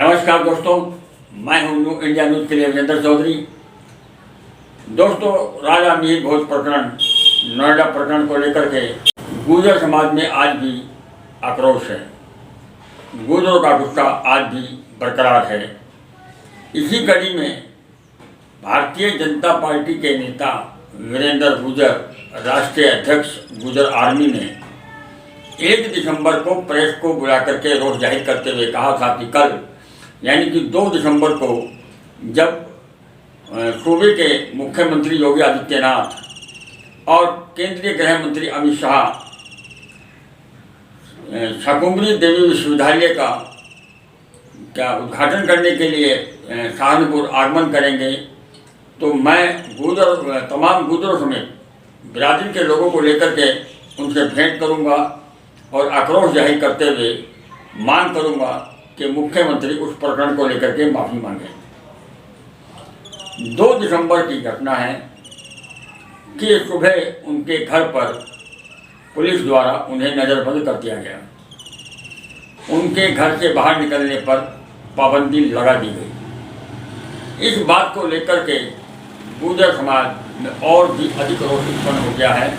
नमस्कार दोस्तों, मैं हूं न्यू इंडिया न्यूज़ के लिए विजेंद्र चौधरी। दोस्तों, राजा मीर भोज प्रकरण, नोएडा प्रकरण को लेकर के गुर्जर समाज में आज भी आक्रोश है। गुर्जरों का गुस्सा आज भी बरकरार है। इसी कड़ी में भारतीय जनता पार्टी के नेता वीरेंद्र गुर्जर, राष्ट्रीय अध्यक्ष गुर्जर आर्मी ने 1 दिसंबर को प्रेस को बुला करके रोष जाहिर करते हुए कहा था कि कल यानी कि 2 दिसंबर को जब सूबे के मुख्यमंत्री योगी आदित्यनाथ और केंद्रीय गृह मंत्री अमित शाह शाकुंभरी देवी विश्वविद्यालय का उद्घाटन करने के लिए सहारनपुर आगमन करेंगे, तो मैं तमाम गुर्जरों समेत बिरादरी के लोगों को लेकर के उनसे भेंट करूंगा और आक्रोश जाहिर करते हुए मांग करूंगा कि मुख्यमंत्री उस प्रकरण को लेकर के माफ़ी मांगे। 2 दिसंबर की घटना है कि सुबह उनके घर पर पुलिस द्वारा उन्हें नज़रबंद कर दिया गया। उनके घर से बाहर निकलने पर पाबंदी लगा दी गई। इस बात को लेकर के गुर्जर समाज में और भी अधिक रोष उत्पन्न हो गया है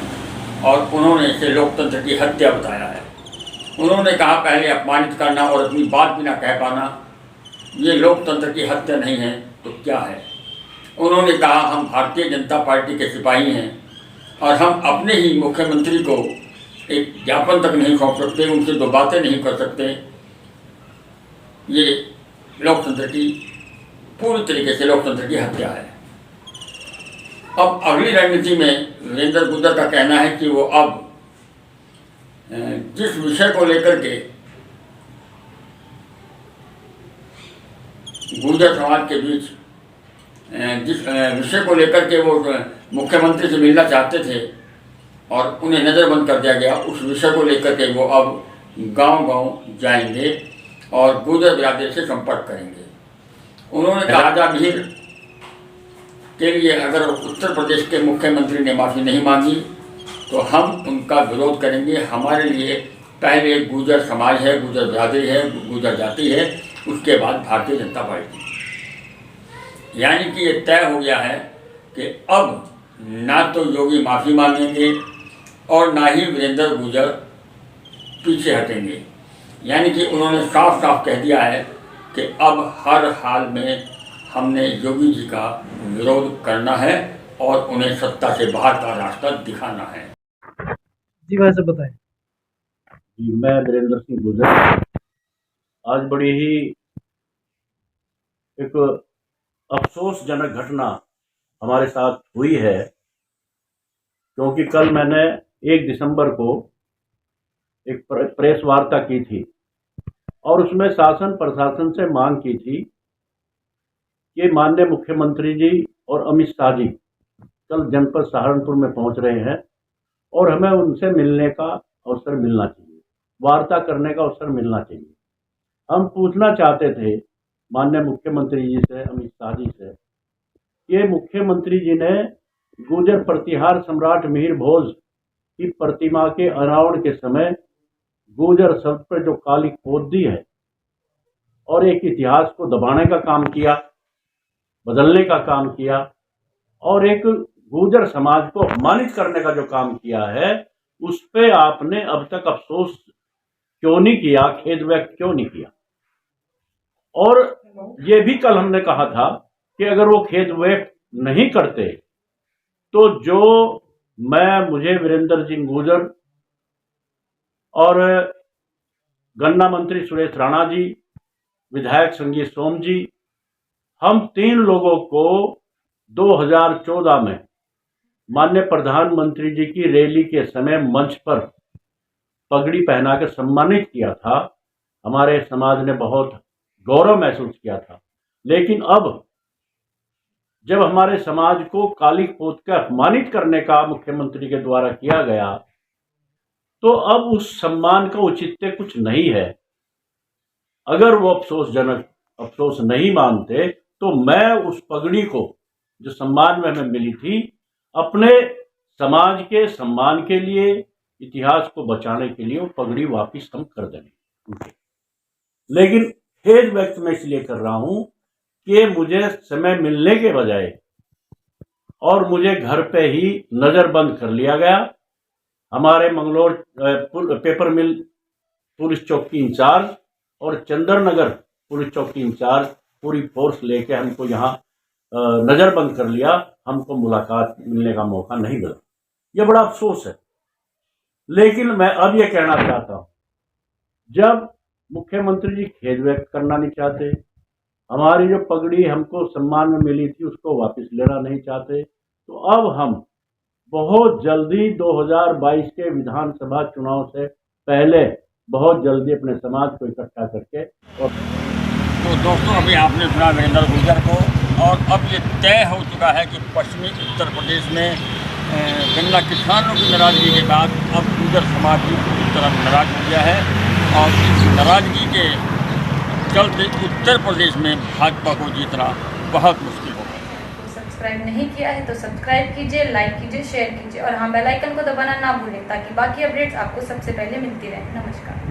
और उन्होंने इसे लोकतंत्र की हत्या बताया है। उन्होंने कहा, पहले अपमानित करना और अपनी बात भी ना कह पाना ये लोकतंत्र की हत्या नहीं है तो क्या है। उन्होंने कहा, हम भारतीय जनता पार्टी के सिपाही हैं और हम अपने ही मुख्यमंत्री को एक ज्ञापन तक नहीं सौंप सकते, उनसे 2 बातें नहीं कर सकते। ये लोकतंत्र की पूरी तरीके से लोकतंत्र की हत्या है। अब अगली रणनीति में वीरेंद्र गुर्जर का कहना है कि वो अब जिस विषय को लेकर के गुर्जर समाज के बीच जिस विषय को लेकर के वो मुख्यमंत्री से मिलना चाहते थे और उन्हें नज़रबंद कर दिया गया, उस विषय को लेकर के वो अब गांव-गांव जाएंगे और गुर्जर बिरादरी से संपर्क करेंगे। उन्होंने कहा, राजा मीर के लिए अगर उत्तर प्रदेश के मुख्यमंत्री ने माफ़ी नहीं मांगी तो हम उनका विरोध करेंगे। हमारे लिए पहले गुर्जर समाज है, गुर्जर बिरादरी है, गुर्जर जाति है, उसके बाद भारतीय जनता पार्टी। यानी कि ये तय हो गया है कि अब ना तो योगी माफ़ी मांगेंगे और ना ही वीरेंद्र गुर्जर पीछे हटेंगे। यानी कि उन्होंने साफ साफ कह दिया है कि अब हर हाल में हमने योगी जी का विरोध करना है और उन्हें सत्ता से बाहर का रास्ता दिखाना है। जी भाई साहब बताएं। जी, मैं वीरेंद्र सिंह गुर्जर। आज बड़ी ही एक अफसोसजनक घटना हमारे साथ हुई है, क्योंकि कल मैंने 1 दिसंबर को एक प्रेस वार्ता की थी और उसमें शासन प्रशासन से मांग की थी कि माननीय मुख्यमंत्री जी और अमित शाह जी कल जनपद सहारनपुर में पहुंच रहे हैं और हमें उनसे मिलने का अवसर मिलना चाहिए, वार्ता करने का अवसर मिलना चाहिए। हम पूछना चाहते थे माननीय मुख्यमंत्री जी से, अमित शाह जी से, ये मुख्यमंत्री जी ने गुर्जर प्रतिहार सम्राट मिहिर भोज की प्रतिमा के अनावरण के समय गुर्जर शब्द पर जो काली पोत दी है और एक इतिहास को दबाने का काम किया, बदलने का काम किया और एक गुर्जर समाज को अपमानित करने का जो काम किया है, उस पे आपने अब तक अफसोस क्यों नहीं किया, खेद व्यक्त क्यों नहीं किया। और ये भी कल हमने कहा था कि अगर वो खेद व्यक्त नहीं करते तो जो मुझे वीरेंद्र सिंह गुर्जर और गन्ना मंत्री सुरेश राणा जी, विधायक संगीत सोम जी, हम 3 लोगों को 2014 में माननीय प्रधानमंत्री जी की रैली के समय मंच पर पगड़ी पहनाकर सम्मानित किया था। हमारे समाज ने बहुत गौरव महसूस किया था। लेकिन अब जब हमारे समाज को काली पोत कर अपमानित करने का मुख्यमंत्री के द्वारा किया गया, तो अब उस सम्मान का औचित्य कुछ नहीं है। अगर वो अफसोस नहीं मानते तो मैं उस पगड़ी को जो सम्मान में हमें मिली थी, अपने समाज के सम्मान के लिए, इतिहास को बचाने के लिए वो पगड़ी वापिस हम कर देंगे। लेकिन खेद व्यक्त मैं इसलिए कर रहा हूं कि मुझे समय मिलने के बजाय और मुझे घर पे ही नजरबंद कर लिया गया। हमारे मंगलोर पेपर मिल पुलिस चौकी इंचार्ज और चंद्रनगर पुलिस चौकी इंचार्ज पूरी फोर्स लेके हमको यहाँ नजरबंद कर लिया। हमको मुलाकात मिलने का मौका नहीं मिला। यह बड़ा अफसोस है। लेकिन मैं अब यह कहना चाहता हूं, जब मुख्यमंत्री जी खेद व्यक्त करना नहीं चाहते, हमारी जो पगड़ी हमको सम्मान में मिली थी उसको वापस लेना नहीं चाहते, तो अब हम बहुत जल्दी 2022 के विधानसभा चुनाव से पहले बहुत जल्दी अपने समाज को इकट्ठा करके और तो दोस्तों, अभी आपने सुना वीरेंद्र गुर्जर को, और अब ये तय हो चुका है कि पश्चिमी उत्तर प्रदेश में गन्ना किसानों की नाराजगी के बाद अब गुर्जर समाज भी पूरी तरह नाराज हो गया है, और इस नाराजगी के चलते उत्तर प्रदेश में भाजपा को जीतना बहुत मुश्किल होगा। सब्सक्राइब नहीं किया है तो सब्सक्राइब कीजिए, लाइक कीजिए, शेयर कीजिए और हाँ, बेल आइकन को दबाना ना भूलें ताकि बाकी अपडेट्स आपको सबसे पहले मिलती रहे। नमस्कार।